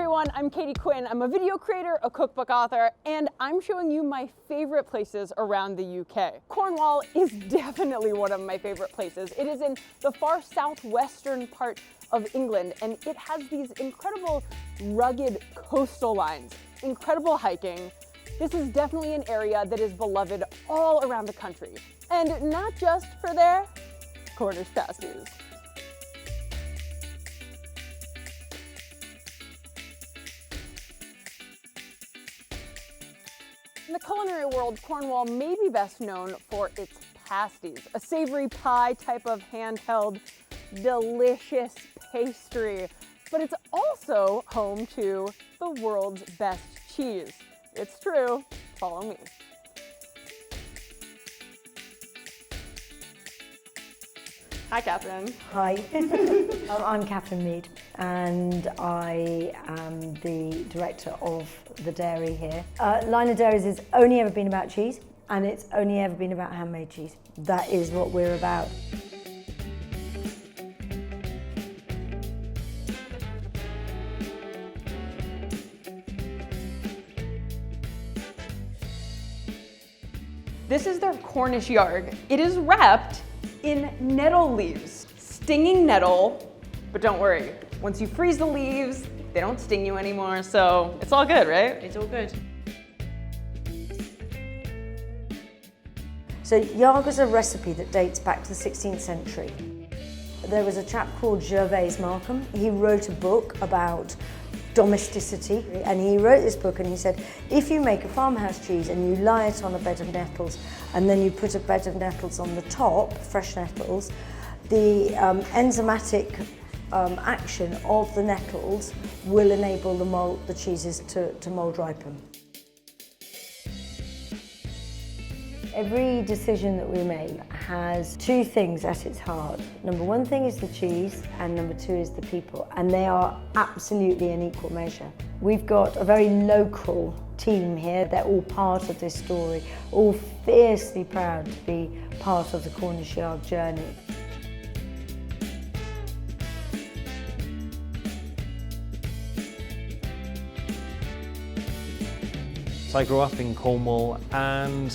everyone, I'm Katie Quinn. I'm a video creator, a cookbook author, and I'm showing you my favorite places around the UK. Cornwall is definitely one of my favorite places. It is in the far southwestern part of England, and it has these incredible rugged coastal lines, incredible hiking. This is definitely an area that is beloved all around the country, and not just for their Cornish pasties. In the culinary world, Cornwall may be best known for its pasties, a savory pie type of handheld, delicious pastry. But it's also home to the world's best cheese. It's true. Follow me. Hi, Catherine. Hi, I'm Catherine Mead, and I am the director of the dairy here. Line of Dairies has only ever been about cheese, and it's only ever been about handmade cheese. That is what we're about. This is their Cornish yard. It is wrapped in nettle leaves, stinging nettle, but don't worry, once you freeze the leaves, they don't sting you anymore, so it's all good, right? It's all good. So yarg is a recipe that dates back to the 16th century. There was a chap called Gervase Markham. He wrote a book about domesticity, and he wrote this book and he said, if you make a farmhouse cheese and you lie it on a bed of nettles and then you put a bed of nettles on the top, fresh nettles, the enzymatic action of the nettles will enable the cheeses to mould ripen. Every decision that we make has two things at its heart. Number one thing is the cheese, and number two is the people, and they are absolutely in equal measure. We've got a very local team here. They're all part of this story, all fiercely proud to be part of the Cornish yard journey. I grew up in Cornwall and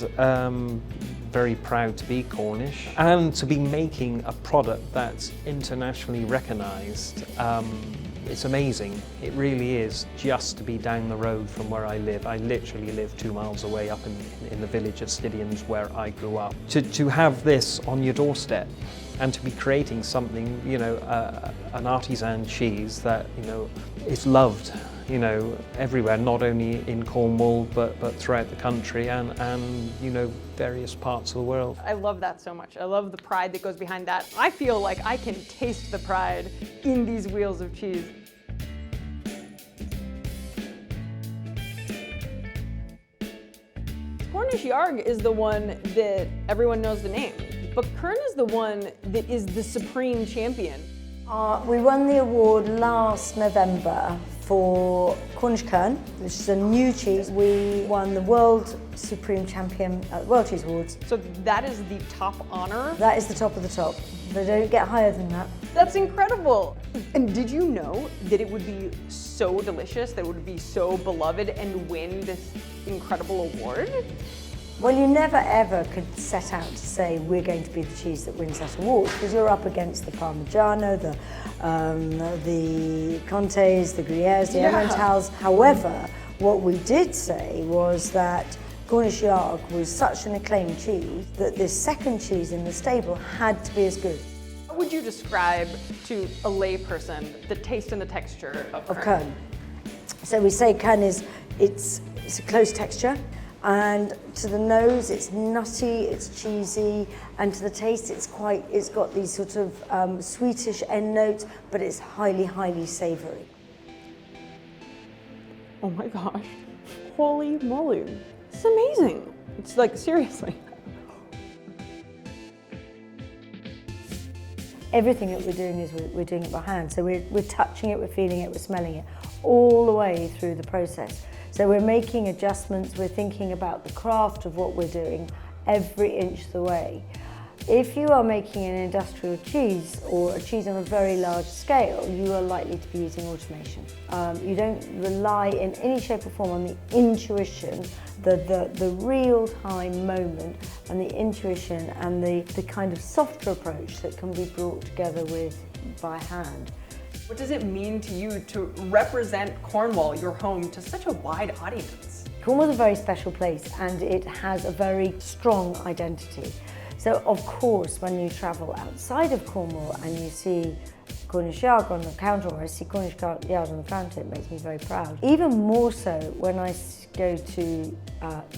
very proud to be Cornish and to be making a product that's internationally recognised. It's amazing, it really is, just to be down the road from where I live. I literally live 2 miles away up in the village of Stidians where I grew up. To have this on your doorstep and to be creating something, you know, an artisan cheese that, you know, is loved, you know, everywhere, not only in Cornwall, but throughout the country and, you know, various parts of the world. I love that so much. I love the pride that goes behind that. I feel like I can taste the pride in these wheels of cheese. Cornish yarg is the one that everyone knows the name, but Kern is the one that is the supreme champion. We won the award last November for Cornish Kern, which is a new cheese. We won the World Supreme Champion at the World Cheese Awards. So that is the top honor? That is the top of the top. They don't get higher than that. That's incredible. And did you know that it would be so delicious, that it would be so beloved and win this incredible award? Well, you never ever could set out to say we're going to be the cheese that wins that award, because you're up against the Parmigiano, the Contes, the Gruyères, the Emmentaler. However, what we did say was that Cornish yarg was such an acclaimed cheese that this second cheese in the stable had to be as good. How would you describe to a layperson the taste and the texture of Kern? Kern. So we say Kern it's a close texture. And to the nose, it's nutty, it's cheesy, and to the taste, it's got these sort of sweetish end notes, but it's highly, highly savoury. Oh my gosh, holy moly. It's amazing. It's like, seriously. Everything that we're doing is we're doing it by hand. So we're touching it, we're feeling it, we're smelling it, all the way through the process. So we're making adjustments, we're thinking about the craft of what we're doing every inch of the way. If you are making an industrial cheese or a cheese on a very large scale, you are likely to be using automation. You don't rely in any shape or form on the intuition, the real-time moment and the intuition and the kind of softer approach that can be brought together by hand. What does it mean to you to represent Cornwall, your home, to such a wide audience? Cornwall's a very special place and it has a very strong identity. So of course, when you travel outside of Cornwall and you see Cornish yard on the counter, or I see Cornish yard on the counter, it makes me very proud. Even more so when I go to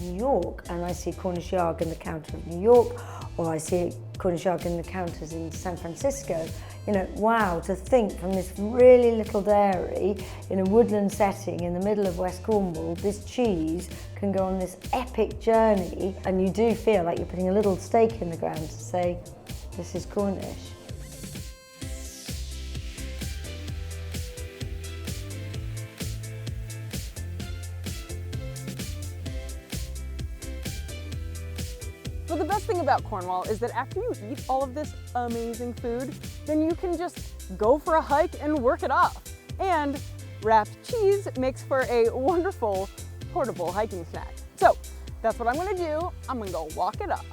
New York and I see Cornish yard in the counter of New York, or I see Cornish yard in the counters in San Francisco. You know, wow, to think from this really little dairy in a woodland setting in the middle of West Cornwall, this cheese can go on this epic journey, and you do feel like you're putting a little stake in the ground to say, this is Cornish. Well, the best thing about Cornwall is that after you eat all of this amazing food, then you can just go for a hike and work it off. And wrapped cheese makes for a wonderful portable hiking snack. So that's what I'm gonna do. I'm gonna go walk it off.